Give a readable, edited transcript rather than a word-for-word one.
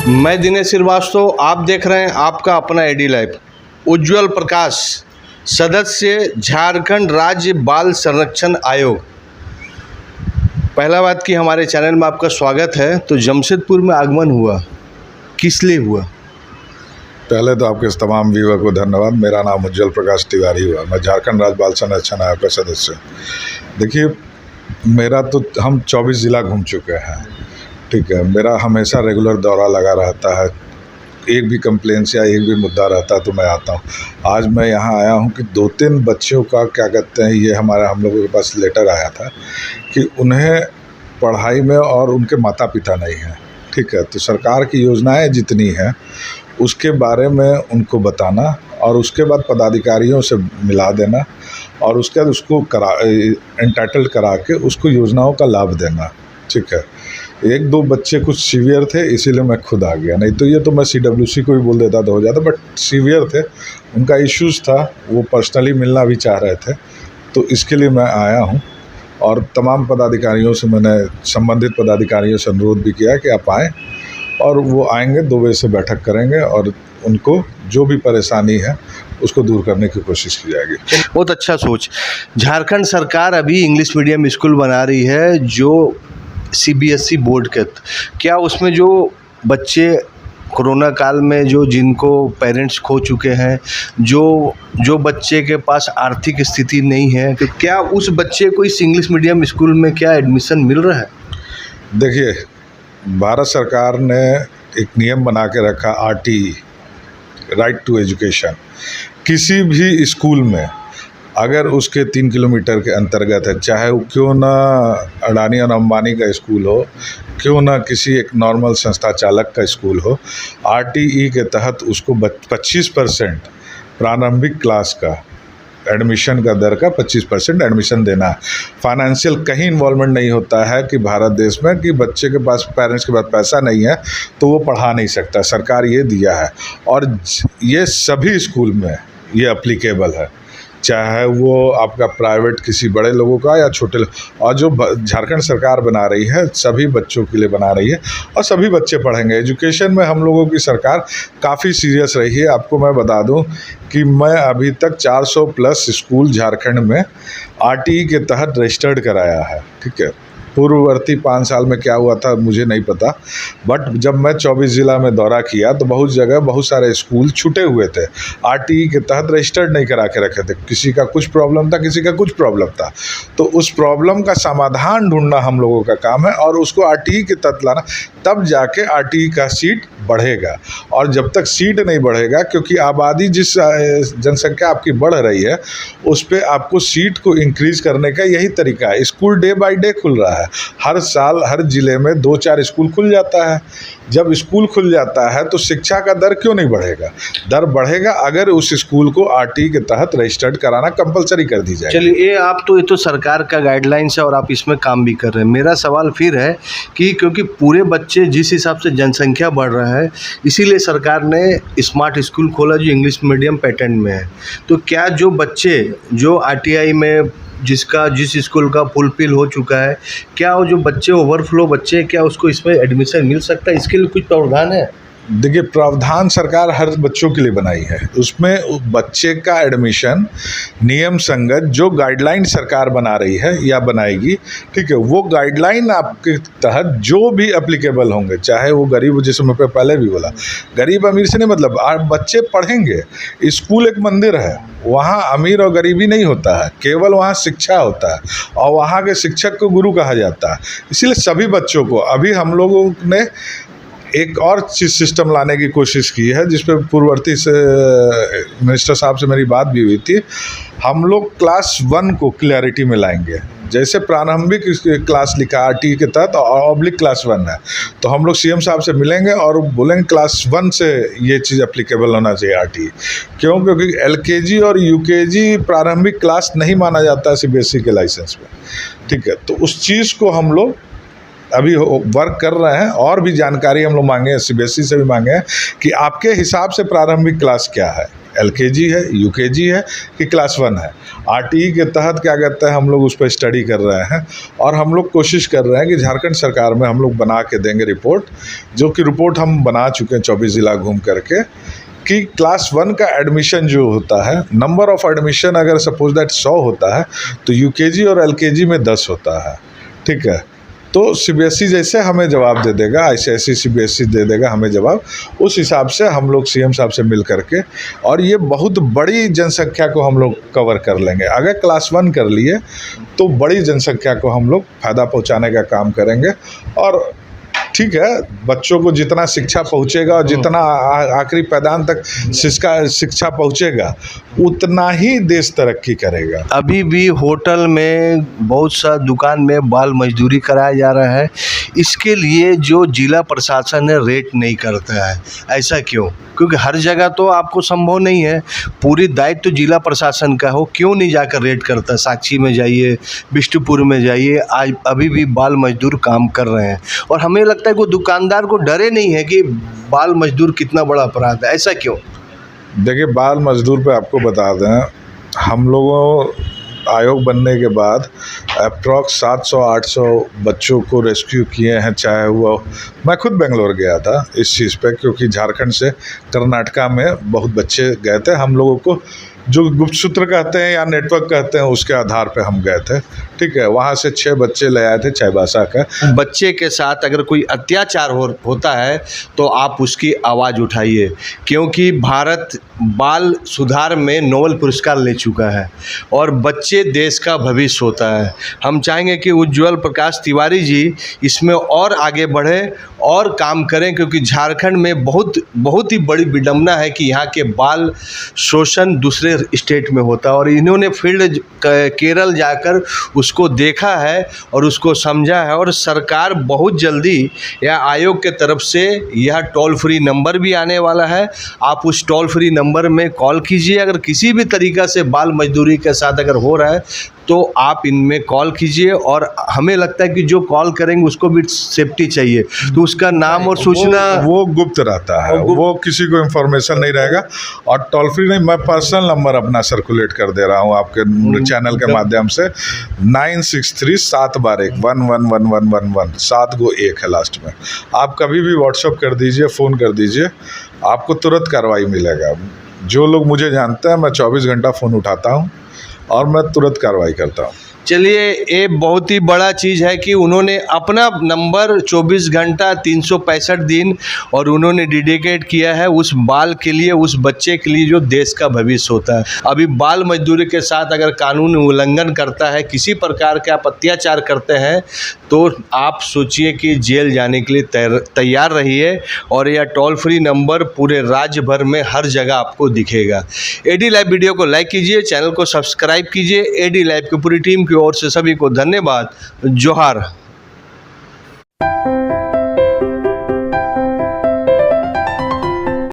मैं दिनेश श्रीवास्तव, आप देख रहे हैं आपका अपना एडी लाइफ। उज्ज्वल प्रकाश, सदस्य झारखंड राज्य बाल संरक्षण आयोग। पहला बात कि हमारे चैनल में आपका स्वागत है। तो जमशेदपुर में आगमन हुआ, किस लिए हुआ? पहले तो आपके तमाम व्यूअर को धन्यवाद। मेरा नाम उज्ज्वल प्रकाश तिवारी हुआ, मैं झारखंड राज्य बाल संरक्षण आयोग का सदस्य। देखिए, मेरा तो हम 24 ज़िला घूम चुके हैं, ठीक है। मेरा हमेशा रेगुलर दौरा लगा रहता है। एक भी कंप्लेंट्स या एक भी मुद्दा रहता है तो मैं आता हूँ। आज मैं यहाँ आया हूँ कि 2-3 बच्चों का क्या कहते हैं, ये हम लोगों के पास लेटर आया था कि उन्हें पढ़ाई में और उनके माता पिता नहीं हैं, ठीक है। तो सरकार की योजनाएं जितनी हैं उसके बारे में उनको बताना और उसके बाद पदाधिकारियों से मिला देना और उसके बाद उसको एंटाइटल करा के उसको योजनाओं का लाभ देना, ठीक है। 1-2 बच्चे कुछ सीवियर थे, इसीलिए मैं खुद आ गया, नहीं तो ये तो मैं CWC को भी बोल देता तो हो जाता। बट सीवियर थे, उनका इश्यूज़ था, वो पर्सनली मिलना भी चाह रहे थे, तो इसके लिए मैं आया हूँ। और तमाम पदाधिकारियों से मैंने संबंधित पदाधिकारियों से अनुरोध भी किया कि आप आएँ, और वो आएंगे, 2 बजे से बैठक करेंगे और उनको जो भी परेशानी है उसको दूर करने की कोशिश की जाएगी। बहुत अच्छा सोच। झारखंड सरकार अभी इंग्लिश मीडियम स्कूल बना रही है जो CBSE बोर्ड के, क्या उसमें जो बच्चे कोरोना काल में जो जिनको पेरेंट्स खो चुके हैं, जो बच्चे के पास आर्थिक स्थिति नहीं है, तो क्या उस बच्चे को इस इंग्लिश मीडियम स्कूल में क्या एडमिशन मिल रहा है? देखिए, भारत सरकार ने एक नियम बना के रखा, RTE, राइट टू एजुकेशन। किसी भी स्कूल में अगर उसके 3 किलोमीटर के अंतर्गत है, चाहे वो क्यों ना अडानी और अंबानी का स्कूल हो, क्यों ना किसी एक नॉर्मल संस्था चालक का स्कूल हो, RTE के तहत उसको 25% प्रारंभिक क्लास का एडमिशन का दर का 25% एडमिशन देना है। फाइनेंशियल कहीं इन्वॉल्वमेंट नहीं होता है कि भारत देश में कि बच्चे के पास, पेरेंट्स के पास पैसा नहीं है तो वो पढ़ा नहीं सकता। सरकार ये दिया है और ये सभी स्कूल में ये अप्लीकेबल है, चाहे वो आपका प्राइवेट किसी बड़े लोगों का या छोटे और जो झारखंड सरकार बना रही है सभी बच्चों के लिए बना रही है और सभी बच्चे पढ़ेंगे। एजुकेशन में हम लोगों की सरकार काफ़ी सीरियस रही है। आपको मैं बता दूं कि मैं अभी तक 400 प्लस स्कूल झारखंड में RTE के तहत रजिस्टर्ड कराया है, ठीक है। पूर्ववर्ती 5 साल में क्या हुआ था मुझे नहीं पता, बट जब मैं 24 ज़िला में दौरा किया तो बहुत जगह बहुत सारे स्कूल छूटे हुए थे, RTE के तहत रजिस्टर्ड नहीं करा के रखे थे। किसी का कुछ प्रॉब्लम था, किसी का कुछ प्रॉब्लम था, तो उस प्रॉब्लम का समाधान ढूंढना हम लोगों का काम है और उसको RTE के तहत लाना, तब जाके RTE का सीट बढ़ेगा। और जब तक सीट नहीं बढ़ेगा, क्योंकि आबादी जिस जनसंख्या आपकी बढ़ रही है उस पर आपको सीट को इंक्रीज करने का यही तरीका है। स्कूल डे बाय डे खुल रहा है, हर साल हर जिले में 2-4 स्कूल खुल जाता है। जब स्कूल खुल जाता है तो शिक्षा का दर क्यों नहीं बढ़ेगा? दर बढ़ेगा अगर उस स्कूल को RTE के तहत रजिस्टर्ड कराना कंपलसरी कर दी जाए। चलिए, ये तो सरकार का गाइडलाइंस है और आप इसमें काम भी कर रहे हैं। मेरा सवाल फिर है कि क्योंकि पूरे बच्चे जिस हिसाब से जनसंख्या बढ़ रहा है, इसीलिए सरकार ने स्मार्ट स्कूल खोला जो इंग्लिश मीडियम पैटर्न में है। तो क्या जो बच्चे जो RTI में जिस स्कूल का फुलफिल हो चुका है, क्या वो जो बच्चे ओवरफ्लो बच्चे, क्या उसको इसमें एडमिशन मिल सकता है? इसके लिए कुछ प्रावधान है? देखिए, प्रावधान सरकार हर बच्चों के लिए बनाई है, उसमें बच्चे का एडमिशन नियम संगत जो गाइडलाइन सरकार बना रही है या बनाएगी, ठीक है, वो गाइडलाइन आपके तहत जो भी एप्लीकेबल होंगे, चाहे वो गरीब, जैसे मैं पहले भी बोला, गरीब अमीर से नहीं मतलब, बच्चे पढ़ेंगे। स्कूल एक मंदिर है, वहाँ अमीर और गरीबी नहीं होता है, केवल वहाँ शिक्षा होता है और वहाँ के शिक्षक को गुरु कहा जाता है। इसीलिए सभी बच्चों को, अभी हम लोगों ने एक और चीज़ सिस्टम लाने की कोशिश की है जिस पे पूर्ववर्ती से मिनिस्टर साहब से मेरी बात भी हुई थी। हम लोग क्लास 1 को क्लैरिटी में लाएंगे। जैसे प्रारंभिक क्लास लिखा RTE के तहत और ऑब्लिक क्लास 1 है, तो हम लोग CM साहब से मिलेंगे और बोलेंगे क्लास 1 से ये चीज़ एप्लीकेबल होना चाहिए RTE। क्यों? क्योंकि LKG और UKG प्रारंभिक क्लास नहीं माना जाता CBSE के लाइसेंस में, ठीक है। तो उस चीज़ को हम लोग अभी वर्क कर रहे हैं और भी जानकारी हम लोग मांगे हैं, CBSE से भी मांगे हैं कि आपके हिसाब से प्रारंभिक क्लास क्या है। LKG है, UKG है कि क्लास 1 है। RTE के तहत क्या कहते हैं, हम लोग उस पर स्टडी कर रहे हैं और हम लोग कोशिश कर रहे हैं कि झारखंड सरकार में हम लोग बना के देंगे रिपोर्ट, जो कि रिपोर्ट हम बना चुके हैं 24 ज़िला घूम करके, कि क्लास 1 का एडमिशन जो होता है, नंबर ऑफ़ एडमिशन अगर सपोज दैट 100 होता है तो UKG और LKG में 10 होता है। ठीक है, तो CBSE जैसे हमें जवाब दे देगा, ICSE CBSE दे देगा हमें जवाब, उस हिसाब से हम लोग CM साहब से मिल करके, और ये बहुत बड़ी जनसंख्या को हम लोग कवर कर लेंगे। अगर क्लास 1 कर लिए तो बड़ी जनसंख्या को हम लोग फ़ायदा पहुंचाने का काम करेंगे। और ठीक है, बच्चों को जितना शिक्षा पहुंचेगा और जितना आखिरी पैदान तक शिक्षा पहुंचेगा, उतना ही देश तरक्की करेगा। अभी भी होटल में, बहुत सा दुकान में बाल मजदूरी कराया जा रहा है। इसके लिए जो जिला प्रशासन है रेट नहीं करता है, ऐसा क्यों? क्योंकि हर जगह तो आपको संभव नहीं है, पूरी दायित्व तो जिला प्रशासन का हो, क्यों नहीं जाकर रेट करता? साक्षी में जाइए, बिष्टुपुर में जाइए, आज अभी भी बाल मजदूर काम कर रहे हैं। और हमें लगता है कि दुकानदार को डरे नहीं है कि बाल मजदूर कितना बड़ा अपराध है, ऐसा क्यों? देखिए, बाल मजदूर पे आपको बता दें, हम लोगों आयोग बनने के बाद अप्रॉक्स 700-800 बच्चों को रेस्क्यू किए हैं। चाहे वो, मैं खुद बेंगलोर गया था इस चीज़ पे, क्योंकि झारखंड से कर्नाटका में बहुत बच्चे गए थे। हम लोगों को जो गुप्तसूत्र कहते हैं या नेटवर्क कहते हैं, उसके आधार पे हम गए थे। ठीक है, वहाँ से 6 बच्चे ले आए थे चाईबासा का। बच्चे के साथ अगर कोई अत्याचार होता है तो आप उसकी आवाज़ उठाइए, क्योंकि भारत बाल सुधार में नोबेल पुरस्कार ले चुका है और बच्चे देश का भविष्य होता है। हम चाहेंगे कि उज्ज्वल प्रकाश तिवारी जी इसमें और आगे बढ़े और काम करें, क्योंकि झारखंड में बहुत ही बड़ी विडंबना है कि यहाँ के बाल शोषण दूसरे स्टेट में होता है। और इन्होंने फील्ड केरल जाकर उसको देखा है और उसको समझा है। और सरकार बहुत जल्दी या आयोग के तरफ से यह टोल फ्री नंबर भी आने वाला है। आप उस टोल फ्री नंबर में कॉल कीजिए। अगर किसी भी तरीक़ा से बाल मजदूरी के साथ अगर हो रहा है तो आप इनमें कॉल कीजिए। और हमें लगता है कि जो कॉल करेंगे उसको भी सेफ्टी चाहिए, तो उसका नाम और सूचना वो गुप्त रहता है, वो किसी को इन्फॉर्मेशन नहीं रहेगा। और टोल फ्री नहीं, मैं पर्सनल नंबर अपना सर्कुलेट कर दे रहा हूँ आपके चैनल के माध्यम से, 9637121111 7 गो 1 है लास्ट में। आप कभी भी व्हाट्सअप कर दीजिए, फ़ोन कर दीजिए, आपको तुरंत कार्रवाई मिलेगा। जो लोग मुझे जानते हैं, मैं 24 घंटा फ़ोन उठाता हूँ और मैं तुरंत कार्रवाई करता हूँ। चलिए, ये बहुत ही बड़ा चीज़ है कि उन्होंने अपना नंबर 24 घंटा 365 दिन और उन्होंने डेडिकेट किया है उस बाल के लिए, उस बच्चे के लिए जो देश का भविष्य होता है। अभी बाल मजदूरी के साथ अगर कानून उल्लंघन करता है, किसी प्रकार के आप अत्याचार करते हैं, तो आप सोचिए कि जेल जाने के लिए तैयार रहिए। और यह टोल फ्री नंबर पूरे राज्य भर में हर जगह आपको दिखेगा। AD लाइव वीडियो को लाइक कीजिए, चैनल को सब्सक्राइब कीजिए। AD लाइव की पूरी टीम की ओर से सभी को धन्यवाद। जोहार।